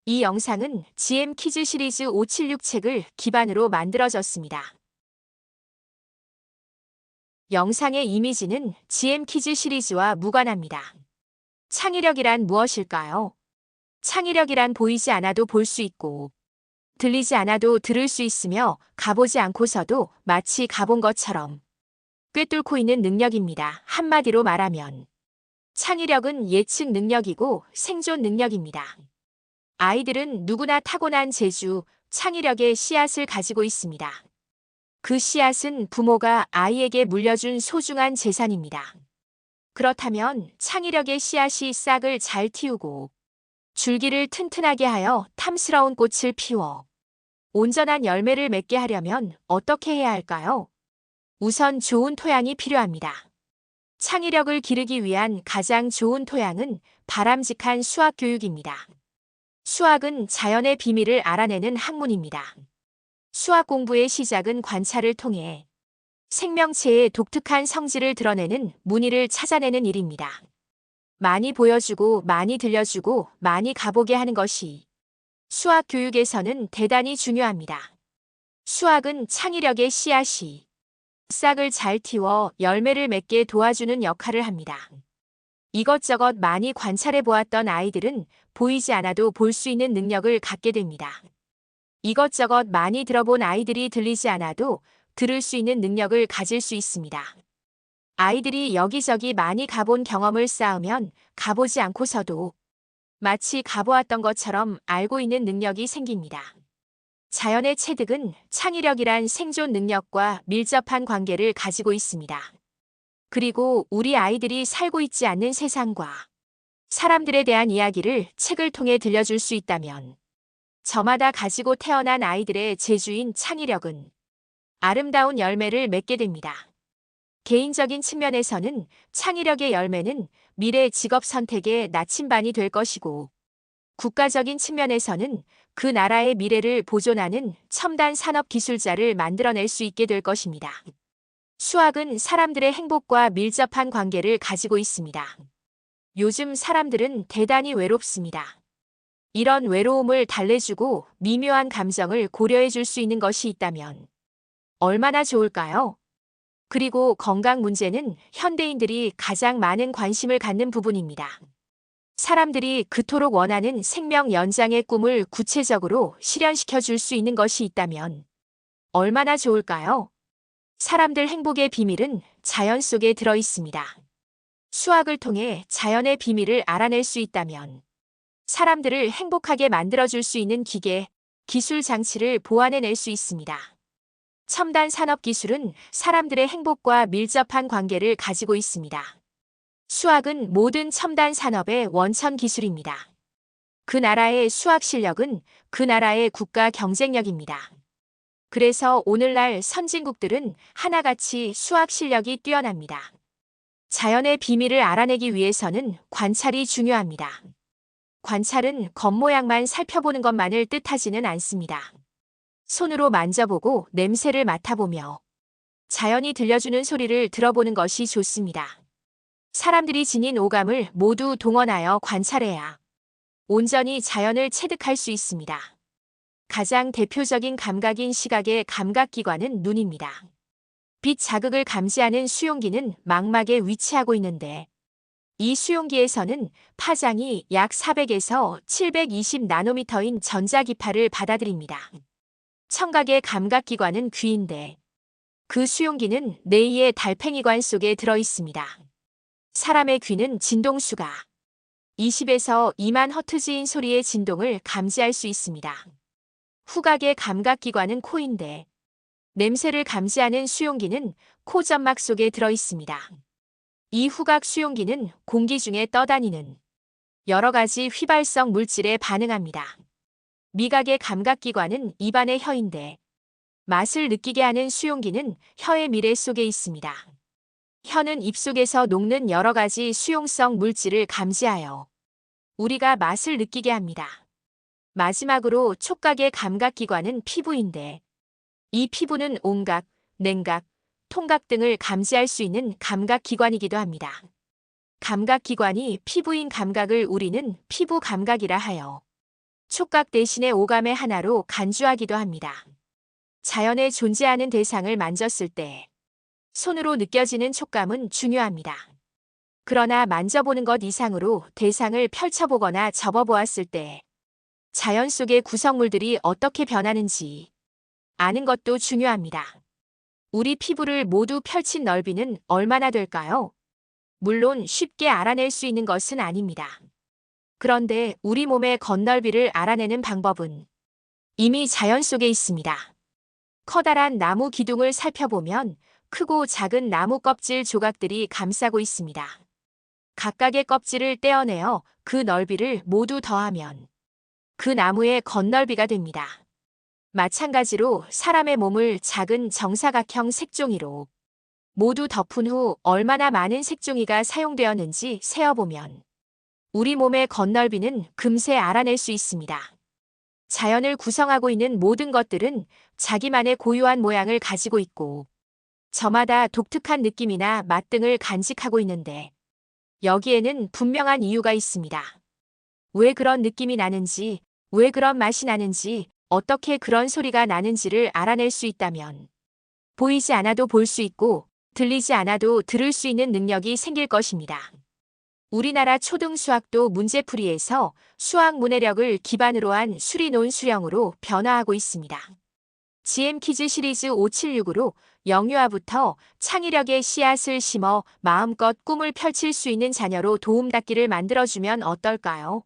이 영상은 GM 키즈 시리즈 576 책을 기반으로 만들어졌습니다. 영상의 이미지는 GM 키즈 시리즈와 무관합니다. 창의력이란 무엇일까요? 창의력이란 보이지 않아도 볼 수 있고, 들리지 않아도 들을 수 있으며, 가보지 않고서도 마치 가본 것처럼 꿰뚫고 있는 능력입니다. 한마디로 말하면, 창의력은 예측 능력이고 생존 능력입니다. 아이들은 누구나 타고난 재주, 창의력의 씨앗을 가지고 있습니다. 그 씨앗은 부모가 아이에게 물려준 소중한 재산입니다. 그렇다면 창의력의 씨앗이 싹을 잘 틔우고 줄기를 튼튼하게 하여 탐스러운 꽃을 피워 온전한 열매를 맺게 하려면 어떻게 해야 할까요? 우선 좋은 토양이 필요합니다. 창의력을 기르기 위한 가장 좋은 토양은 바람직한 수학 교육입니다. 수학은 자연의 비밀을 알아내는 학문입니다. 수학 공부의 시작은 관찰을 통해 생명체의 독특한 성질을 드러내는 무늬를 찾아내는 일입니다. 많이 보여주고 많이 들려주고 많이 가보게 하는 것이 수학 교육에서는 대단히 중요합니다. 수학은 창의력의 씨앗이 싹을 잘 틔워 열매를 맺게 도와주는 역할을 합니다. 이것저것 많이 관찰해 보았던 아이들은 보이지 않아도 볼 수 있는 능력을 갖게 됩니다. 이것저것 많이 들어본 아이들이 들리지 않아도 들을 수 있는 능력을 가질 수 있습니다. 아이들이 여기저기 많이 가본 경험을 쌓으면 가보지 않고서도 마치 가보았던 것처럼 알고 있는 능력이 생깁니다. 자연의 체득은 창의력이란 생존 능력과 밀접한 관계를 가지고 있습니다. 그리고 우리 아이들이 살고 있지 않는 세상과 사람들에 대한 이야기를 책을 통해 들려줄 수 있다면 저마다 가지고 태어난 아이들의 재주인 창의력은 아름다운 열매를 맺게 됩니다. 개인적인 측면에서는 창의력의 열매는 미래 직업 선택의 나침반이 될 것이고, 국가적인 측면에서는 그 나라의 미래를 보존하는 첨단 산업 기술자를 만들어낼 수 있게 될 것입니다. 수학은 사람들의 행복과 밀접한 관계를 가지고 있습니다. 요즘 사람들은 대단히 외롭습니다. 이런 외로움을 달래주고 미묘한 감정을 고려해 줄 수 있는 것이 있다면 얼마나 좋을까요? 그리고 건강 문제는 현대인들이 가장 많은 관심을 갖는 부분입니다. 사람들이 그토록 원하는 생명 연장의 꿈을 구체적으로 실현시켜 줄 수 있는 것이 있다면 얼마나 좋을까요? 사람들 행복의 비밀은 자연 속에 들어 있습니다. 수학을 통해 자연의 비밀을 알아낼 수 있다면 사람들을 행복하게 만들어줄 수 있는 기계, 기술 장치를 보완해낼 수 있습니다. 첨단 산업 기술은 사람들의 행복과 밀접한 관계를 가지고 있습니다. 수학은 모든 첨단 산업의 원천 기술입니다. 그 나라의 수학 실력은 그 나라의 국가 경쟁력입니다. 그래서 오늘날 선진국들은 하나같이 수학 실력이 뛰어납니다. 자연의 비밀을 알아내기 위해서는 관찰이 중요합니다. 관찰은 겉모양만 살펴보는 것만을 뜻하지는 않습니다. 손으로 만져보고 냄새를 맡아보며 자연이 들려주는 소리를 들어보는 것이 좋습니다. 사람들이 지닌 오감을 모두 동원하여 관찰해야 온전히 자연을 체득할 수 있습니다. 가장 대표적인 감각인 시각의 감각기관은 눈입니다. 빛 자극을 감지하는 수용기는 망막에 위치하고 있는데 이 수용기에서는 파장이 약 400에서 720 나노미터인 전자기파를 받아들입니다. 청각의 감각기관은 귀인데 그 수용기는 뇌의 달팽이관 속에 들어 있습니다. 사람의 귀는 진동수가 20에서 2만 허트즈인 소리의 진동을 감지할 수 있습니다. 후각의 감각기관은 코인데 냄새를 감지하는 수용기는 코 점막 속에 들어 있습니다. 이 후각 수용기는 공기 중에 떠다니는 여러 가지 휘발성 물질에 반응합니다. 미각의 감각기관은 입안의 혀인데 맛을 느끼게 하는 수용기는 혀의 미래 속에 있습니다. 혀는 입속에서 녹는 여러 가지 수용성 물질을 감지하여 우리가 맛을 느끼게 합니다. 마지막으로 촉각의 감각기관은 피부인데 이 피부는 온각, 냉각, 통각 등을 감지할 수 있는 감각기관이기도 합니다. 감각기관이 피부인 감각을 우리는 피부 감각이라 하여 촉각 대신에 오감의 하나로 간주하기도 합니다. 자연에 존재하는 대상을 만졌을 때 손으로 느껴지는 촉감은 중요합니다. 그러나 만져보는 것 이상으로 대상을 펼쳐보거나 접어보았을 때 자연 속의 구성물들이 어떻게 변하는지 아는 것도 중요합니다. 우리 피부를 모두 펼친 넓이는 얼마나 될까요? 물론 쉽게 알아낼 수 있는 것은 아닙니다. 그런데 우리 몸의 겉넓이를 알아내는 방법은 이미 자연 속에 있습니다. 커다란 나무 기둥을 살펴보면 크고 작은 나무 껍질 조각들이 감싸고 있습니다. 각각의 껍질을 떼어내어 그 넓이를 모두 더하면 그 나무의 겉넓이가 됩니다. 마찬가지로 사람의 몸을 작은 정사각형 색종이로 모두 덮은 후 얼마나 많은 색종이가 사용되었는지 세어보면 우리 몸의 겉넓이는 금세 알아낼 수 있습니다. 자연을 구성하고 있는 모든 것들은 자기만의 고유한 모양을 가지고 있고 저마다 독특한 느낌이나 맛 등을 간직하고 있는데 여기에는 분명한 이유가 있습니다. 왜 그런 느낌이 나는지, 왜 그런 맛이 나는지, 어떻게 그런 소리가 나는지를 알아낼 수 있다면 보이지 않아도 볼 수 있고 들리지 않아도 들을 수 있는 능력이 생길 것입니다. 우리나라 초등수학도 문제풀이에서 수학 문해력을 기반으로 한 수리논 수령으로 변화하고 있습니다. GM퀴즈 시리즈 576으로 영유아부터 창의력의 씨앗을 심어 마음껏 꿈을 펼칠 수 있는 자녀로 도움닫기를 만들어주면 어떨까요?